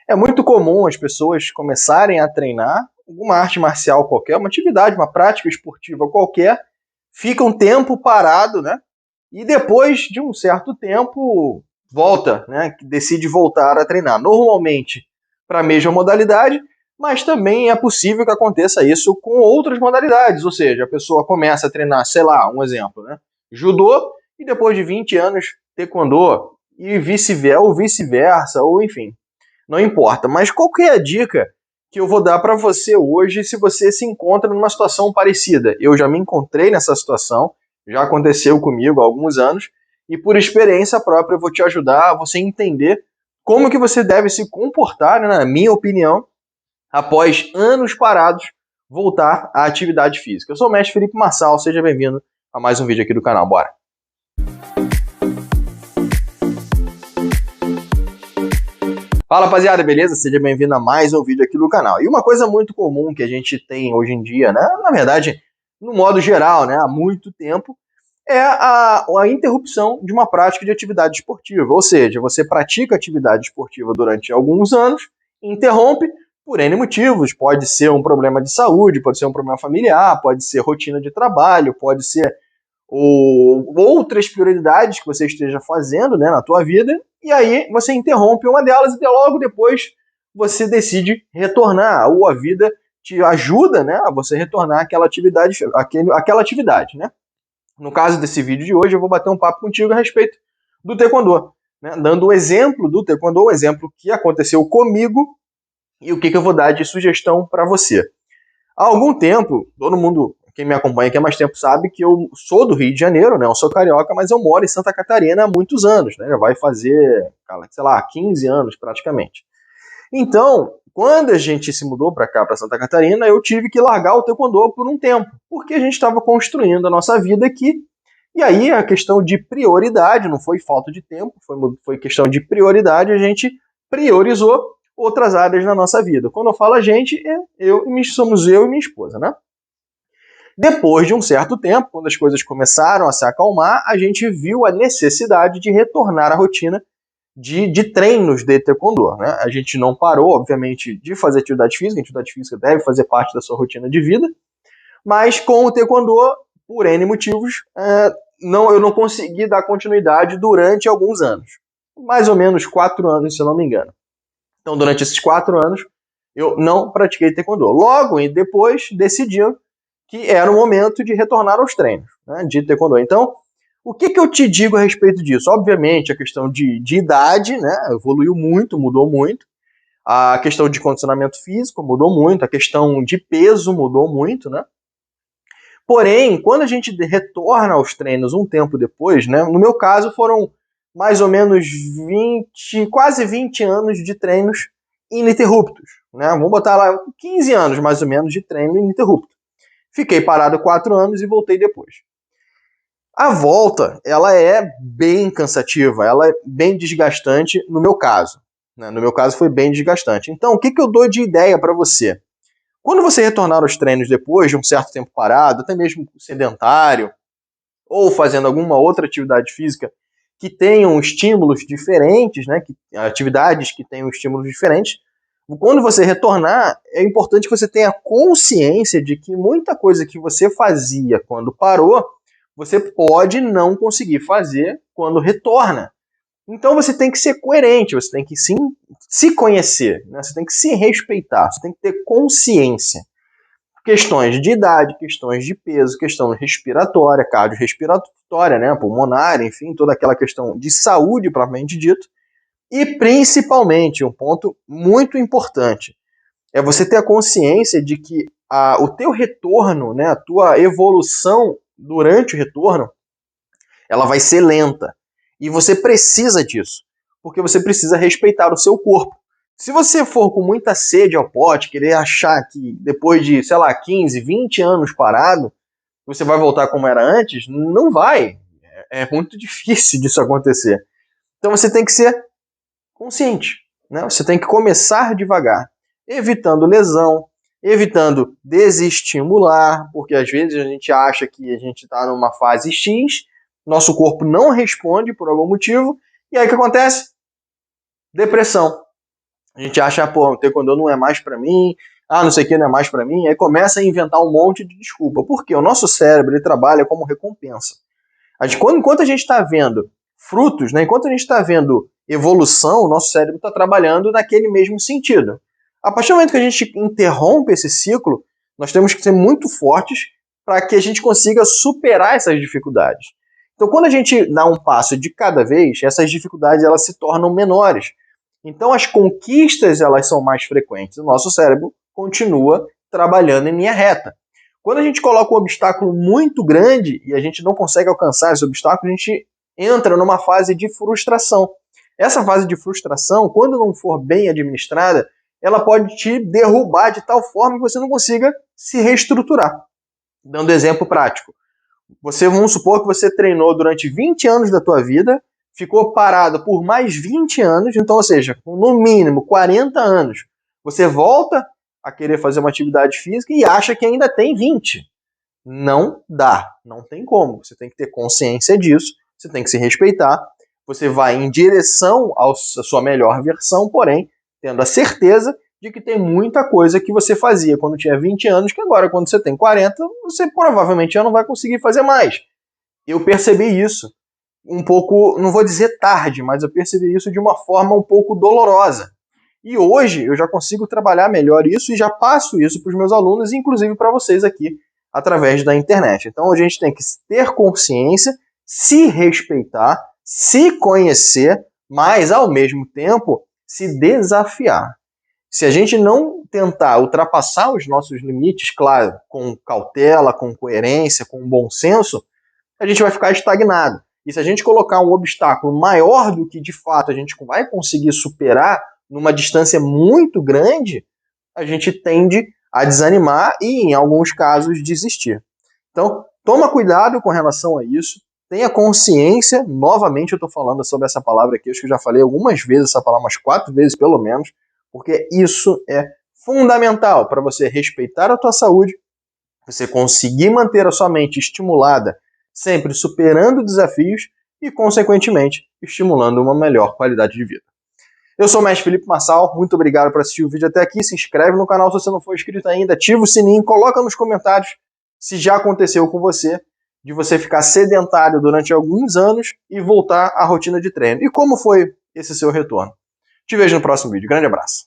É muito comum as pessoas começarem a treinar alguma arte marcial qualquer, uma atividade, uma prática esportiva qualquer, fica um tempo parado, né? E depois de um certo tempo volta, né? Decide voltar a treinar. Normalmente para a mesma modalidade, mas também é possível que aconteça isso com outras modalidades, ou seja, a pessoa começa a treinar, sei lá, um exemplo, né? Judô e depois de 20 anos taekwondo e vice-versa, ou enfim, não importa. Mas qual que é a dica que eu vou dar para você hoje se você se encontra numa situação parecida? Eu já me encontrei nessa situação, já aconteceu comigo há alguns anos, e por experiência própria eu vou te ajudar a você entender como que você deve se comportar, né, na minha opinião, após anos parados, voltar à atividade física. Eu sou o mestre Felipe Marçal, seja bem-vindo a mais um vídeo aqui do canal. Bora! Fala, rapaziada, beleza? Seja bem-vindo a mais um vídeo aqui do canal. E uma coisa muito comum que a gente tem hoje em dia, né? Na verdade, no modo geral, né? Há muito tempo, é a interrupção de uma prática de atividade esportiva. Ou seja, você pratica atividade esportiva durante alguns anos, interrompe por N motivos. Pode ser um problema de saúde, pode ser um problema familiar, pode ser rotina de trabalho, pode ser outras prioridades que você esteja fazendo, né, na tua vida, e aí você interrompe uma delas e logo depois você decide retornar, ou a vida te ajuda, né, a você retornar àquela atividade, aquela atividade, né? No caso desse vídeo de hoje, eu vou bater um papo contigo a respeito do taekwondo, né, dando o exemplo do taekwondo, o exemplo que aconteceu comigo e o que eu vou dar de sugestão para você. Há algum tempo, todo mundo, quem me acompanha aqui há mais tempo sabe que eu sou do Rio de Janeiro, né? Eu sou carioca, mas eu moro em Santa Catarina há muitos anos, né? Já vai fazer, sei lá, 15 anos praticamente. Então, quando a gente se mudou para cá, para Santa Catarina, eu tive que largar o taekwondo por um tempo, porque a gente estava construindo a nossa vida aqui. E aí a questão de prioridade, não foi falta de tempo, foi questão de prioridade, a gente priorizou outras áreas na nossa vida. Quando eu falo a gente, somos eu e minha esposa, né? Depois de um certo tempo, quando as coisas começaram a se acalmar, a gente viu a necessidade de retornar à rotina de treinos de taekwondo, né? A gente não parou, obviamente, de fazer atividade física. A atividade física deve fazer parte da sua rotina de vida, mas com o taekwondo, por N motivos, eu não consegui dar continuidade durante alguns anos. Mais ou menos 4 anos, se eu não me engano. Então, durante esses 4 anos, eu não pratiquei taekwondo. Logo e depois, decidi que era o momento de retornar aos treinos, né, de taekwondo. Então, o que eu te digo a respeito disso? Obviamente, a questão de idade, né, evoluiu muito, mudou muito. A questão de condicionamento físico mudou muito. A questão de peso mudou muito, né? Porém, quando a gente retorna aos treinos um tempo depois, né, no meu caso foram mais ou menos quase 20 anos de treinos ininterruptos, né? Vamos botar lá 15 anos mais ou menos de treino ininterrupto. Fiquei parado 4 anos e voltei depois. A volta, ela é bem cansativa, ela é bem desgastante no meu caso, né? No meu caso foi bem desgastante. Então, o que eu dou de ideia para você? Quando você retornar aos treinos depois de um certo tempo parado, até mesmo sedentário, ou fazendo alguma outra atividade física que tenham estímulos diferentes, né, atividades que tenham estímulos diferentes, quando você retornar, é importante que você tenha consciência de que muita coisa que você fazia quando parou, você pode não conseguir fazer quando retorna. Então você tem que ser coerente, você tem que sim se conhecer, né? Você tem que se respeitar, você tem que ter consciência. Questões de idade, questões de peso, questão respiratória, cardiorrespiratória, né? Pulmonar, enfim, toda aquela questão de saúde propriamente dito. E principalmente, um ponto muito importante, é você ter a consciência de que o teu retorno, né, a tua evolução durante o retorno, ela vai ser lenta. E você precisa disso, porque você precisa respeitar o seu corpo. Se você for com muita sede ao pote, querer achar que depois de, sei lá, 15, 20 anos parado, você vai voltar como era antes, não vai. É muito difícil disso acontecer. Então você tem que ser consciente, né? Você tem que começar devagar, evitando lesão, evitando desestimular, porque às vezes a gente acha que a gente está numa fase X, nosso corpo não responde por algum motivo, e aí o que acontece? Depressão. A gente acha, pô, o taekwondo não é mais pra mim, não sei o que não é mais pra mim, aí começa a inventar um monte de desculpa. Por quê? O nosso cérebro, ele trabalha como recompensa. Enquanto a gente está vendo frutos, né, enquanto a gente está vendo evolução, o nosso cérebro está trabalhando naquele mesmo sentido. A partir do momento que a gente interrompe esse ciclo, nós temos que ser muito fortes para que a gente consiga superar essas dificuldades. Então, quando a gente dá um passo de cada vez, essas dificuldades elas se tornam menores. Então, as conquistas elas são mais frequentes. O nosso cérebro continua trabalhando em linha reta. Quando a gente coloca um obstáculo muito grande e a gente não consegue alcançar esse obstáculo, a gente entra numa fase de frustração. Essa fase de frustração, quando não for bem administrada, ela pode te derrubar de tal forma que você não consiga se reestruturar. Dando exemplo prático. Vamos supor que você treinou durante 20 anos da tua vida, ficou parado por mais 20 anos, então, ou seja, no mínimo 40 anos, você volta a querer fazer uma atividade física e acha que ainda tem 20. Não dá, não tem como. Você tem que ter consciência disso, você tem que se respeitar, você vai em direção à sua melhor versão, porém, tendo a certeza de que tem muita coisa que você fazia quando tinha 20 anos, que agora, quando você tem 40, você provavelmente já não vai conseguir fazer mais. Eu percebi isso um pouco, não vou dizer tarde, mas eu percebi isso de uma forma um pouco dolorosa. E hoje eu já consigo trabalhar melhor isso e já passo isso para os meus alunos, inclusive para vocês aqui, através da internet. Então a gente tem que ter consciência, se respeitar, se conhecer, mas ao mesmo tempo se desafiar. Se a gente não tentar ultrapassar os nossos limites, claro, com cautela, com coerência, com bom senso, a gente vai ficar estagnado. E se a gente colocar um obstáculo maior do que de fato a gente vai conseguir superar numa distância muito grande, a gente tende a desanimar e, em alguns casos, desistir. Então, toma cuidado com relação a isso, tenha consciência, novamente eu estou falando sobre essa palavra aqui, acho que eu já falei algumas vezes essa palavra, umas 4 vezes pelo menos, porque isso é fundamental para você respeitar a tua saúde, você conseguir manter a sua mente estimulada, sempre superando desafios e, consequentemente, estimulando uma melhor qualidade de vida. Eu sou o Mestre Felipe Marçal, muito obrigado por assistir o vídeo até aqui, se inscreve no canal se você não for inscrito ainda, ativa o sininho, coloca nos comentários se já aconteceu com você, de você ficar sedentário durante alguns anos e voltar à rotina de treino. E como foi esse seu retorno? Te vejo no próximo vídeo. Grande abraço.